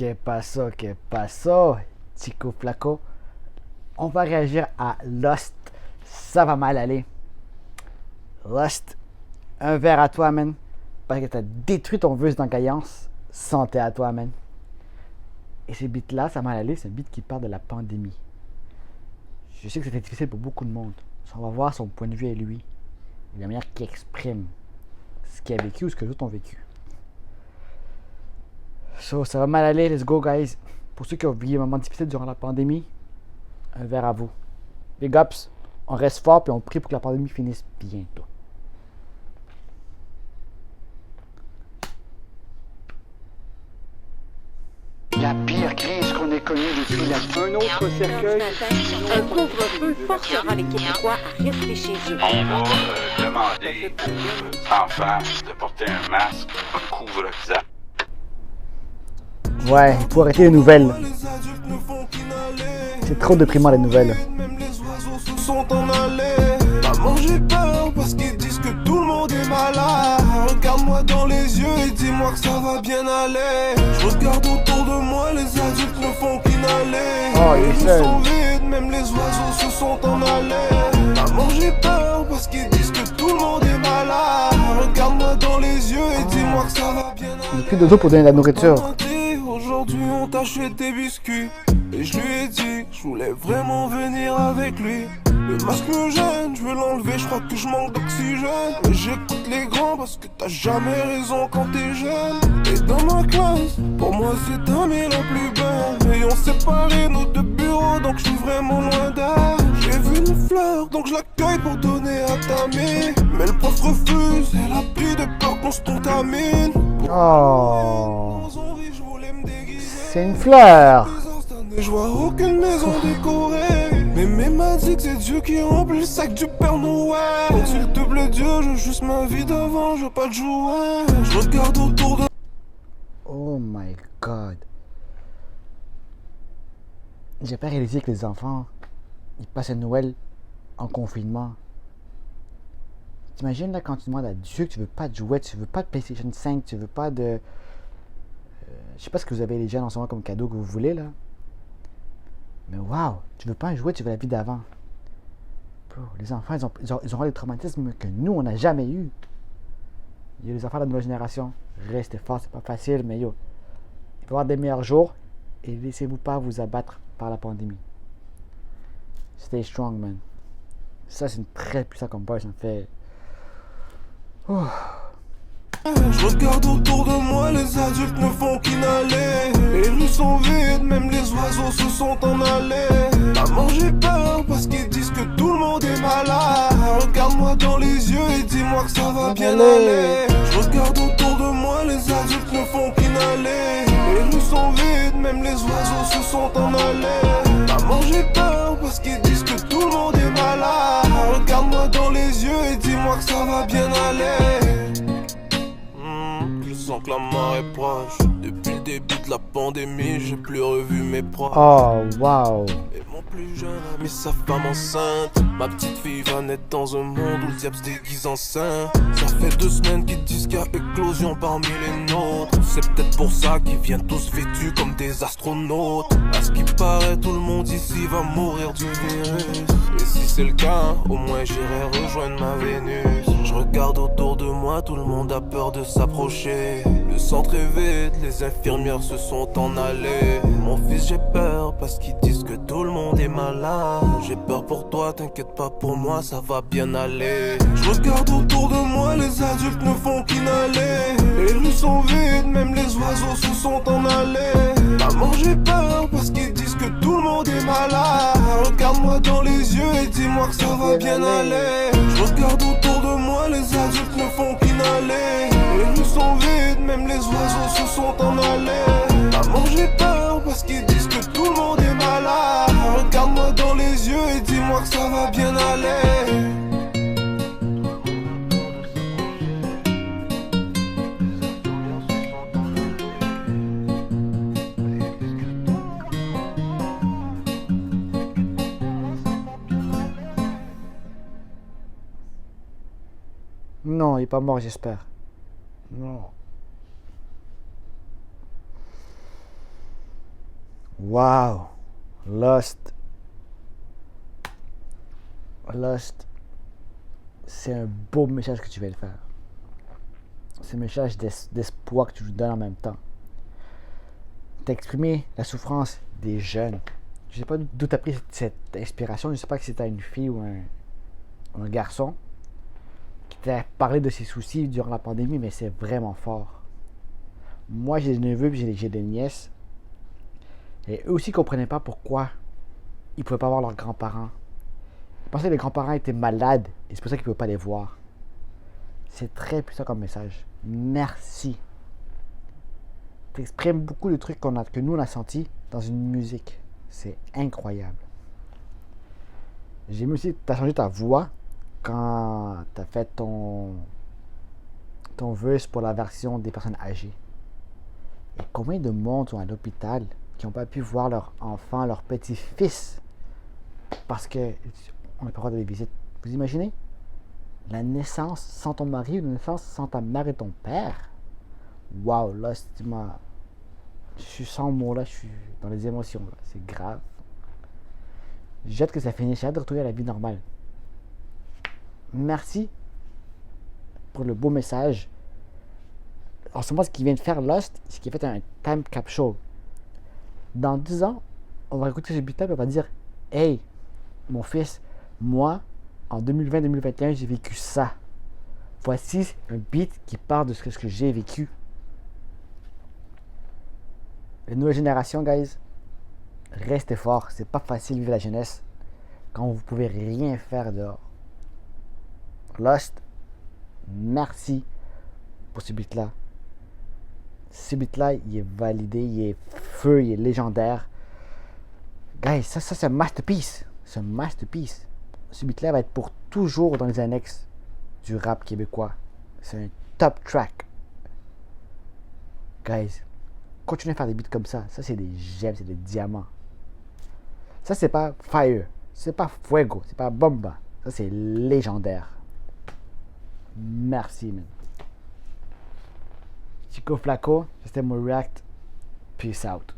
Que paso, Chico Flaco? On va réagir à Lost. Ça va mal aller. Lost, un verre à toi, man. Parce que t'as détruit ton vœu d'engaillance. Santé à toi, man. Et ce beat-là, ça va mal aller. C'est un beat qui parle de la pandémie. Je sais que c'était difficile pour beaucoup de monde. On va voir son point de vue à lui. Et la manière qu'il exprime ce qu'il a vécu ou ce que les autres ont vécu. So, ça va mal aller, let's go, guys. Pour ceux qui ont vécu un moment difficile durant la pandémie, un verre à vous. Big ups, on reste fort puis on prie pour que la pandémie finisse bientôt. La pire crise qu'on ait connue depuis un autre cercueil. Un couvre-feu forcera les Québécois à rester chez eux. On va demander aux enfants de porter un masque, un couvre-visage. Ouais, il faut arrêter les nouvelles. C'est trop déprimant les nouvelles. Même les oiseaux se sont en allés. Maman, j'ai peur parce qu'ils disent que tout le monde est malade. Regarde-moi dans les yeux et dis-moi que ça va bien aller. Je regarde autour de moi, les adultes ne font qu'inhaler. Oh, il est Les rues seul. sont vides, même les oiseaux se sont en allés. Maman, j'ai peur parce qu'ils disent que tout le monde est malade. Regarde-moi dans les yeux et dis-moi que ça va bien aller. Il n'y a plus de dos pour donner de la nourriture. Aujourd'hui on t'achète des biscuits. Et je lui ai dit, je voulais vraiment venir avec lui. Le masque me gêne, je veux l'enlever, je crois que je manque d'oxygène. Mais j'écoute les grands parce que t'as jamais raison quand t'es jeune. Et dans ma classe, pour moi c'est un la plus belle. Mais on séparé nos deux bureaux, donc je suis vraiment loin d'elle. J'ai vu une fleur, donc je l'accueille pour donner à ta mère. Mais le prof refuse, elle a pris de peur qu'on se contamine. Oh, c'est une fleur. Je vois aucune maison décorée. Mais m'a dit que c'est Dieu qui remplit le sac du Père Noël. Donc s'il te plaît Dieu, je veux juste ma vie d'avant, je veux pas de jouer. Je regarde autour de... Oh my god. J'ai pas réalisé que les enfants, ils passaient Noël en confinement. T'imagines là quand tu demandes à Dieu que tu veux pas de jouets, tu veux pas de PlayStation 5, tu veux pas de... je sais pas ce que vous avez les jeunes en ce moment comme cadeau que vous voulez là. Mais waouh, tu veux pas un jouet, tu veux la vie d'avant. Bro, les enfants, ils auront des traumatismes que nous, on n'a jamais eu. Il y a les enfants de la nouvelle génération. Restez fort, c'est pas facile, mais yo. Il va y avoir des meilleurs jours et laissez-vous pas vous abattre par la pandémie. Stay strong, man. Ça, c'est une très puissante combat, ça me fait... Oh. Je regarde autour de moi, les adultes ne font qu'inhaler. Les rues sont vides, même les oiseaux se sont en allés. Maman, j'ai peur parce qu'ils disent que tout le monde est malade. Regarde-moi dans les yeux et dis-moi que ça va bien aller. Je regarde autour de moi, les adultes ne font qu'inhaler. Les rues sont vides, même les oiseaux se sont en allés. Maman, j'ai peur parce qu'ils disent que tout le monde est malade. Regarde-moi dans les yeux et dis-moi que ça va bien aller. Je sens que la mort est proche. Depuis le début de la pandémie, j'ai plus revu mes proches. Oh, wow. Et mon plus jeune ami, sa femme enceinte. Ma petite fille va naître dans un monde où le diable se déguise en saint. Ça fait 2 semaines qu'ils disent qu'il y a éclosion parmi les nôtres. C'est peut-être pour ça qu'ils viennent tous vêtus comme des astronautes. À ce qui paraît, tout le monde ici va mourir du virus. Et si c'est le cas, au moins j'irai rejoindre ma Vénus. Je regarde autour de moi, tout le monde a peur de s'approcher. Le centre est vide, les infirmières se sont en allées. Mon fils, j'ai peur parce qu'ils disent que tout le monde est malade. J'ai peur pour toi, t'inquiète pas pour moi, ça va bien aller. Je regarde autour de moi, les adultes ne font qu'inhaler. Les rues sont vides, même les oiseaux se sont en allés. Maman, j'ai peur parce qu'ils disent que tout le monde est malade. Regarde-moi dans les yeux et dis-moi que ça va bien aller. Je regarde autour de moi, les adultes ne font qu'inhaler. Les rues sont vides, même les oiseaux se sont en allés. Maman, j'ai peur parce qu'ils disent que tout le monde est malade. Regarde-moi dans les yeux et dis-moi que ça va bien aller. Non, il est pas mort, j'espère. Non. Wow! Lost. Lost. C'est un beau message que tu viens de faire. C'est un message d'espoir que tu nous donnes en même temps. T'as exprimé la souffrance des jeunes. Je sais pas d'où t'as pris cette inspiration. Je sais pas si c'était une fille ou un garçon qui t'a parlé de ses soucis durant la pandémie, mais c'est vraiment fort. Moi, j'ai des neveux et j'ai des nièces. Et eux aussi ne comprenaient pas pourquoi ils ne pouvaient pas voir leurs grands-parents. Ils pensaient que les grands-parents étaient malades et c'est pour ça qu'ils ne pouvaient pas les voir. C'est très puissant comme message. Merci. Tu exprimes beaucoup de trucs que nous on a sentis dans une musique. C'est incroyable. J'ai aimé aussi que tu as changé ta voix quand tu as fait ton verse pour la version des personnes âgées. Et combien de monde sont à l'hôpital qui n'ont pas pu voir leur enfant, leur petit-fils parce qu'on n'a pas le droit de les visiter. Vous imaginez? La naissance sans ton mari ou la naissance sans ta mère et ton père? Waouh, là, je suis sans mots, là, je suis dans les émotions, là. C'est grave. J'ai hâte que ça finisse, j'ai hâte de retrouver la vie normale. Merci pour le beau message. En ce moment, ce qu'il vient de faire Lost, c'est qu'il a fait un time capsule. Dans 10 ans, on va écouter ce beat-là et on va dire « Hey, mon fils, moi, en 2020-2021, j'ai vécu ça. Voici un beat qui parle de ce que j'ai vécu. » Les nouvelles générations, guys, restez forts. C'est pas facile de vivre la jeunesse quand vous pouvez rien faire dehors. Lost, merci pour ce beat-là. Ce beat-là, il est validé, il est feu, il est légendaire. Guys, ça c'est un masterpiece. C'est un masterpiece. Ce beat-là va être pour toujours dans les annexes du rap québécois. C'est un top track. Guys, continuez à faire des beats comme ça. Ça, c'est des gemmes, c'est des diamants. Ça, c'est pas fire. C'est pas fuego. C'est pas bomba. Ça, c'est légendaire. Merci, man. Chico Flaco, c'était mon react. Peace out.